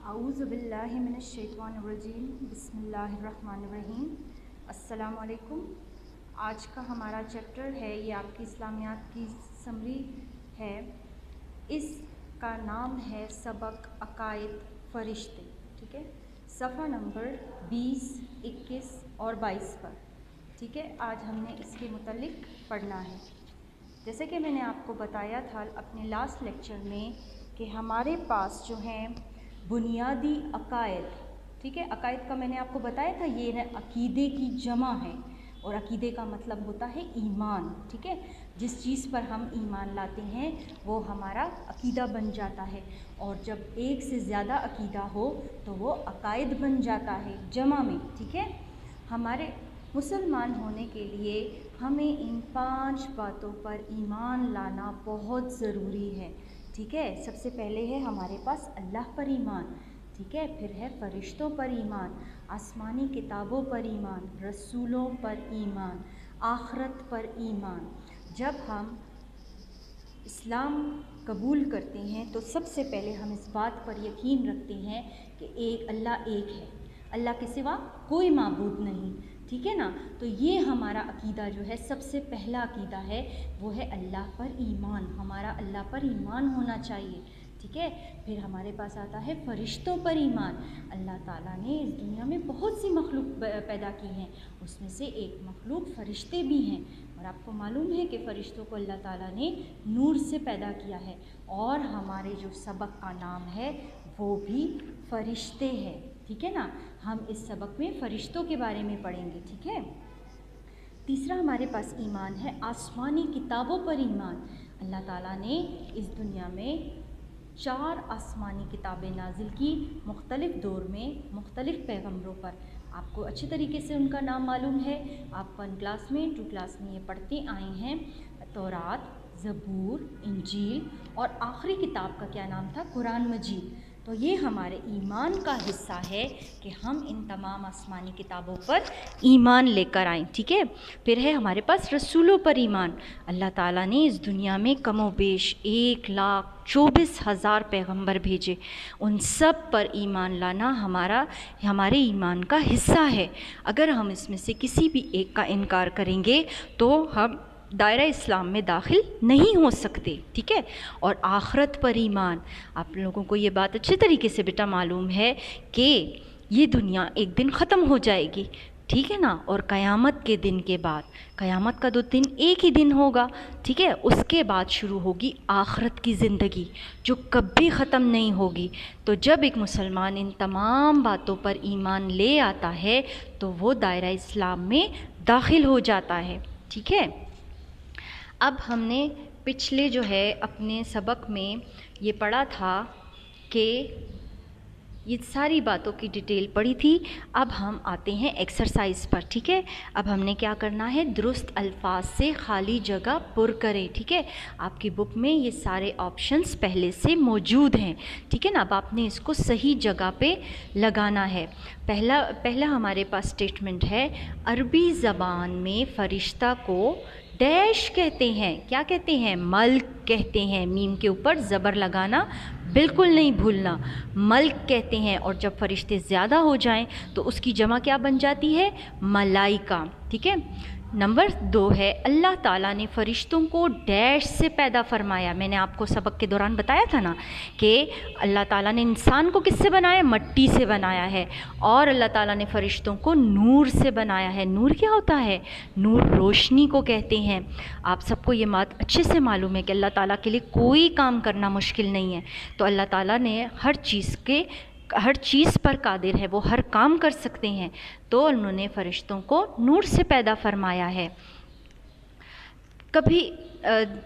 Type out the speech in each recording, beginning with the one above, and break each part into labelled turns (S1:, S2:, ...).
S1: अऊज़ु बिल्लाहि मिनश्शैतानिर्रजीम बिस्मिल्लाहिर्रहमानिर्रहीम। अस्सलामु अलैकुम। आज का हमारा चैप्टर है, ये आपकी इस्लामियात की समरी है। इसका नाम है सबक अकायद फ़रिश्ते। ठीक है, सफ़ा नंबर 20, 21 और 22 पर। ठीक है, आज हमने इसके मुतल्लिक पढ़ना है। जैसे कि मैंने आपको बताया था अपने लास्ट लेक्चर में कि हमारे पास जो हैं बुनियादी अकायद, ठीक है, अकायद का मैंने आपको बताया था ये अकीदे की जमा है और अकीदे का मतलब होता है ईमान। ठीक है, जिस चीज़ पर हम ईमान लाते हैं वो हमारा अकीदा बन जाता है, और जब एक से ज़्यादा अकीदा हो तो वो अकायद बन जाता है जमा में। ठीक है, हमारे मुसलमान होने के लिए हमें इन 5 बातों पर ईमान लाना बहुत ज़रूरी है। ठीक है, सबसे पहले है हमारे पास अल्लाह पर ईमान। ठीक है, फिर है फ़रिश्तों पर ईमान, आसमानी किताबों पर ईमान, रसूलों पर ईमान, आखरत पर ईमान। जब हम इस्लाम कबूल करते हैं तो सबसे पहले हम इस बात पर यकीन रखते हैं कि अल्लाह एक है, अल्लाह के सिवा कोई माबूद नहीं। ठीक है ना, तो ये हमारा अकीदा जो है सबसे पहला अकीदा है, वो है अल्लाह पर ईमान। हमारा अल्लाह पर ईमान होना चाहिए। ठीक है, फिर हमारे पास आता है फ़रिश्तों पर ईमान। अल्लाह ताला ने इस दुनिया में बहुत सी मखलूक पैदा की हैं, उसमें से एक मखलूक फ़रिश्ते भी हैं, और आपको मालूम है कि फ़रिश्तों को अल्लाह ताला ने नूर से पैदा किया है। और हमारे जो सबक का नाम है वो भी फ़रिश्ते हैं। ठीक है ना, हम इस सबक में फ़रिश्तों के बारे में पढ़ेंगे। ठीक है, तीसरा हमारे पास ईमान है आसमानी किताबों पर ईमान। अल्लाह ताला ने इस दुनिया में 4 आसमानी किताबें नाजिल की, मुख्तलिफ़ दौर में मुख्तलिफ़ पैगम्बरों पर। आपको अच्छे तरीके से उनका नाम मालूम है, आप 1 क्लास में 2 क्लास में ये पढ़ते आए हैं। तौरात, ज़बूर, इंजील, और आखिरी किताब का क्या नाम था? कुरान मजीद। तो ये हमारे ईमान का हिस्सा है कि हम इन तमाम आसमानी किताबों पर ईमान लेकर आएँ। ठीक है, फिर है हमारे पास रसूलों पर ईमान। अल्लाह ताला ने इस दुनिया में कमो बेश 1,24,000 पैगंबर भेजे, उन सब पर ईमान लाना हमारे ईमान का हिस्सा है। अगर हम इसमें से किसी भी एक का इनकार करेंगे तो हम दायरा इस्लाम में दाखिल नहीं हो सकते। ठीक है, और आखरत पर ईमान। आप लोगों को ये बात अच्छे तरीके से बेटा मालूम है कि ये दुनिया एक दिन ख़त्म हो जाएगी। ठीक है ना, और क़यामत के दिन के बाद, क़यामत का 2 दिन एक ही दिन होगा। ठीक है, उसके बाद शुरू होगी आखरत की ज़िंदगी जो कभी ख़त्म नहीं होगी। तो जब एक मुसलमान इन तमाम बातों पर ईमान ले आता है तो वो दायरा इस्लाम में दाखिल हो जाता है। ठीक है, अब हमने पिछले जो है अपने सबक में ये पढ़ा था कि ये सारी बातों की डिटेल पढ़ी थी। अब हम आते हैं एक्सरसाइज पर। ठीक है, अब हमने क्या करना है? दुरुस्त अल्फाज से खाली जगह पुर करें। ठीक है, आपकी बुक में ये सारे ऑप्शंस पहले से मौजूद हैं। ठीक है ना, अब आपने इसको सही जगह पे लगाना है। पहला हमारे पास स्टेटमेंट है, अरबी ज़बान में फ़रिश्ता को डैश कहते हैं। क्या कहते हैं? मल्क कहते हैं। मीम के ऊपर ज़बर लगाना बिल्कुल नहीं भूलना, मल्क कहते हैं। और जब फ़रिश्ते ज़्यादा हो जाएं तो उसकी जमा क्या बन जाती है? मलाइका। ठीक है, नंबर 2 है, अल्लाह ताला ने फ़रिश्तों को डैश से पैदा फरमाया। मैंने आपको सबक के दौरान बताया था ना कि अल्लाह ताला ने इंसान को किससे बनाया? मट्टी से बनाया है। और अल्लाह ताला ने फ़रिश्तों को नूर से बनाया है। नूर क्या होता है? नूर रोशनी को कहते हैं। आप सबको ये बात अच्छे से मालूम है कि अल्लाह ताला के लिए कोई काम करना मुश्किल नहीं है। तो अल्लाह ताला ने हर चीज़ पर कादिर है, वो हर काम कर सकते हैं। तो उन्होंने फ़रिश्तों को नूर से पैदा फरमाया है।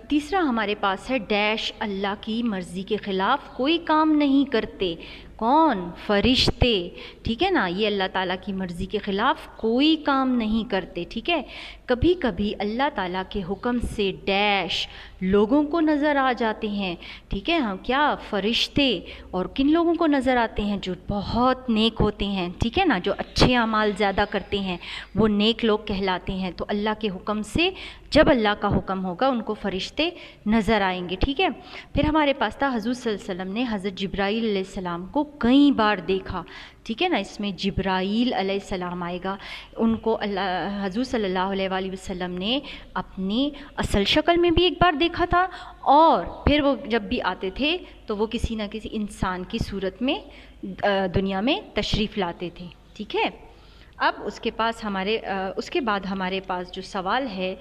S1: तीसरा हमारे पास है डैश, अल्लाह की मर्ज़ी के ख़िलाफ़ कोई काम नहीं करते। कौन? फ़रिश्ते। ठीक है ना, ये अल्लाह ताला की मर्ज़ी के ख़िलाफ़ कोई काम नहीं करते। ठीक है, कभी कभी अल्लाह ताला के हुक्म से डैश लोगों को नज़र आ जाते हैं। ठीक है, हम क्या? फ़रिश्ते। और किन लोगों को नज़र आते हैं? जो बहुत नेक होते हैं। ठीक है ना, जो अच्छे अमाल ज़्यादा करते हैं वो नेक लोग कहलाते हैं। तो अल्लाह के हुक्म से جب اللہ کا حکم ہوگا ان کو فرشتے نظر آئیں گے، ٹھیک ہے۔ پھر ہمارے پاس تھا حضور صلی اللہ علیہ وسلم نے حضرت جبرائیل علیہ السلام کو کئی بار دیکھا، ٹھیک ہے نا۔ اس میں جبرائیل علیہ السلام آئے گا، ان کو حضور صلی اللہ علیہ وآلہ وسلم نے اپنی اصل شکل میں بھی ایک بار دیکھا تھا، اور پھر وہ جب بھی آتے تھے تو وہ کسی نہ کسی انسان کی صورت میں دنیا میں تشریف لاتے تھے، ٹھیک ہے۔ اب اس کے بعد ہمارے پاس جو سوال ہے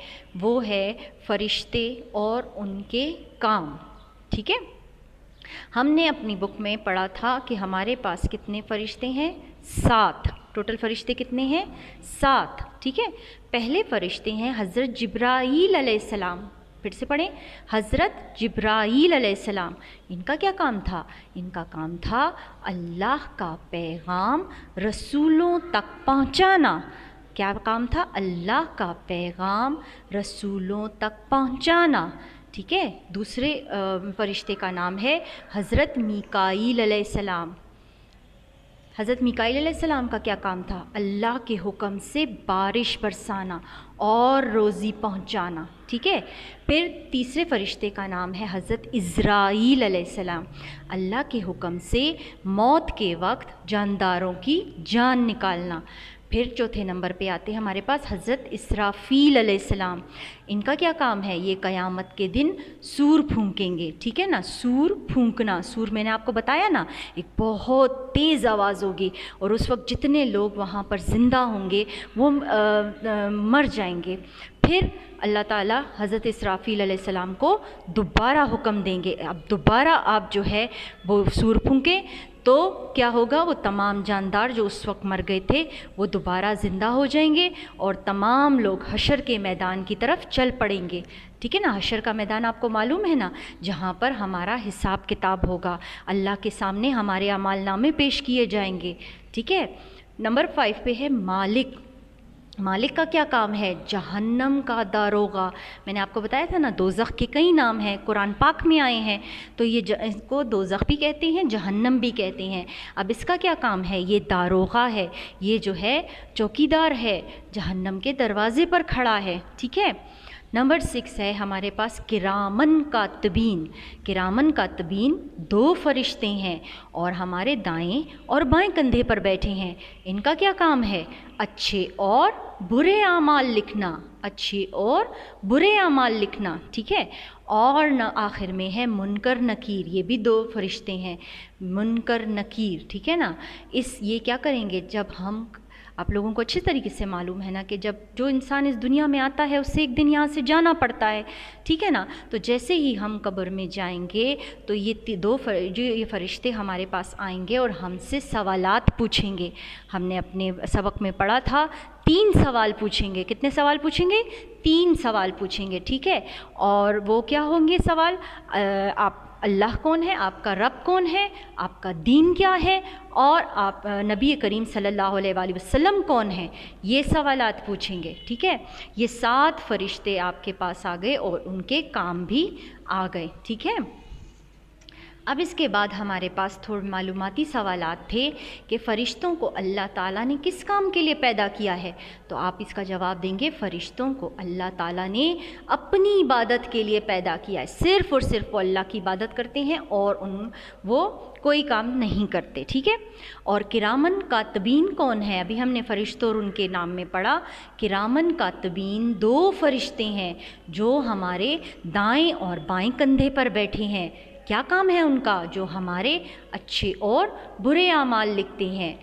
S1: وہ ہے فرشتے اور ان کے کام، ٹھیک ہے۔ ہم نے اپنی بک میں پڑھا تھا کہ ہمارے پاس کتنے فرشتے ہیں؟ 7۔ ٹوٹل فرشتے کتنے ہیں؟ 7، ٹھیک ہے۔ پہلے فرشتے ہیں حضرت جبرائیل علیہ السلام، پھر سے پڑھیں، حضرت جبرائیل علیہ السلام۔ ان کا کیا کام تھا؟ ان کا کام تھا اللہ کا پیغام رسولوں تک پہنچانا۔ کیا کام تھا؟ اللہ کا پیغام رسولوں تک پہنچانا، ٹھیک ہے۔ دوسرے فرشتے کا نام ہے حضرت میکائیل علیہ السلام۔ حضرت میکائیل علیہ السلام کا کیا کام تھا؟ اللہ کے حکم سے بارش برسانا اور روزی پہنچانا، ٹھیک ہے۔ پھر تیسرے فرشتے کا نام ہے حضرت عزرائیل علیہ السلام، اللہ کے حکم سے موت کے وقت جانداروں کی جان نکالنا۔ پھر چوتھے نمبر پہ آتے ہیں ہمارے پاس حضرت اسرافیل علیہ السلام۔ ان کا کیا کام ہے؟ یہ قیامت کے دن سور پھونکیں گے، ٹھیک ہے نا۔ سور پھونکنا، سور میں نے آپ کو بتایا نا ایک بہت تیز آواز ہوگی، اور اس وقت جتنے لوگ وہاں پر زندہ ہوں گے وہ مر جائیں گے۔ پھر اللہ تعالیٰ حضرت اسرافیل علیہ السلام کو دوبارہ حکم دیں گے، اب دوبارہ آپ جو ہے وہ سور پھونکیں تو کیا ہوگا؟ وہ تمام جاندار جو اس وقت مر گئے تھے وہ دوبارہ زندہ ہو جائیں گے، اور تمام لوگ حشر کے میدان کی طرف چل پڑیں گے، ٹھیک ہے نا۔ حشر کا میدان آپ کو معلوم ہے نا، جہاں پر ہمارا حساب کتاب ہوگا، اللہ کے سامنے ہمارے اعمال نامے پیش کیے جائیں گے، ٹھیک ہے۔ نمبر 5 پہ ہے مالک۔ مالک کا کیا کام ہے؟ جہنم کا داروغہ۔ میں نے آپ کو بتایا تھا نا دوزخ کے کئی نام ہیں، قرآن پاک میں آئے ہیں، تو یہ اس کو دوزخ بھی کہتے ہیں، جہنم بھی کہتے ہیں۔ اب اس کا کیا کام ہے؟ یہ داروغہ ہے، یہ جو ہے چوکیدار ہے، جہنم کے دروازے پر کھڑا ہے، ٹھیک ہے۔ نمبر 6 ہے ہمارے پاس کرامن کاتبین۔ کرامن کاتبین 2 فرشتے ہیں، اور ہمارے دائیں اور بائیں کندھے پر بیٹھے ہیں۔ ان کا کیا کام ہے؟ اچھے اور برے اعمال لکھنا، اچھے اور برے اعمال لکھنا، ٹھیک ہے۔ اور آخر میں ہے منکر نکیر، یہ بھی 2 فرشتے ہیں، منکر نکیر، ٹھیک ہے نا۔ یہ کیا کریں گے؟ جب ہم، آپ لوگوں کو اچھے طریقے سے معلوم ہے نا کہ جب جو انسان اس دنیا میں آتا ہے اسے ایک دن یہاں سے جانا پڑتا ہے، ٹھیک ہے نا۔ تو جیسے ہی ہم قبر میں جائیں گے تو یہ فرشتے ہمارے پاس آئیں گے اور ہم سے سوالات پوچھیں گے۔ ہم نے اپنے سبق میں پڑھا تھا 3 سوال پوچھیں گے۔ کتنے سوال پوچھیں گے؟ 3 سوال پوچھیں گے، ٹھیک ہے۔ اور وہ کیا ہوں گے سوال؟ آپ اللہ کون ہے، آپ کا رب کون ہے، آپ کا دین کیا ہے، اور آپ نبی کریم صلی اللہ علیہ وآلہ وسلم کون ہیں، یہ سوالات پوچھیں گے، ٹھیک ہے۔ یہ 7 فرشتے آپ کے پاس آ گئے اور ان کے کام بھی آ گئے، ٹھیک ہے۔ اب اس کے بعد ہمارے پاس تھوڑے معلوماتی سوالات تھے کہ فرشتوں کو اللہ تعالیٰ نے کس کام کے لیے پیدا کیا ہے، تو آپ اس کا جواب دیں گے فرشتوں کو اللہ تعالیٰ نے اپنی عبادت کے لیے پیدا کیا ہے، صرف اور صرف وہ اللہ کی عبادت کرتے ہیں اور وہ کوئی کام نہیں کرتے، ٹھیک ہے۔ اور کرامن کاتبین کون ہے؟ ابھی ہم نے فرشتوں اور ان کے نام میں پڑھا، کرامن کاتبین 2 فرشتے ہیں جو ہمارے دائیں اور بائیں کندھے پر بیٹھے ہیں۔ کیا کام ہے ان کا؟ جو ہمارے اچھے اور برے اعمال لکھتے ہیں۔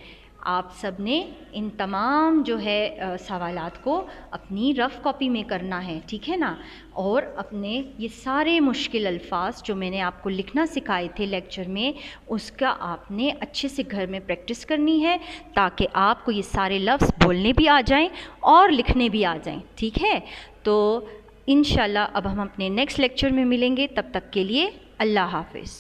S1: آپ سب نے ان تمام جو ہے سوالات کو اپنی رف کاپی میں کرنا ہے، ٹھیک ہے نا، اور اپنے یہ سارے مشکل الفاظ جو میں نے آپ کو لکھنا سکھائے تھے لیکچر میں، اس کا آپ نے اچھے سے گھر میں پریکٹس کرنی ہے تاکہ آپ کو یہ سارے لفظ بولنے بھی آ جائیں اور لکھنے بھی آ جائیں، ٹھیک ہے۔ تو انشاءاللہ اب ہم اپنے نیکسٹ لیکچر میں ملیں گے، تب تک کے لیے اللہ حافظ۔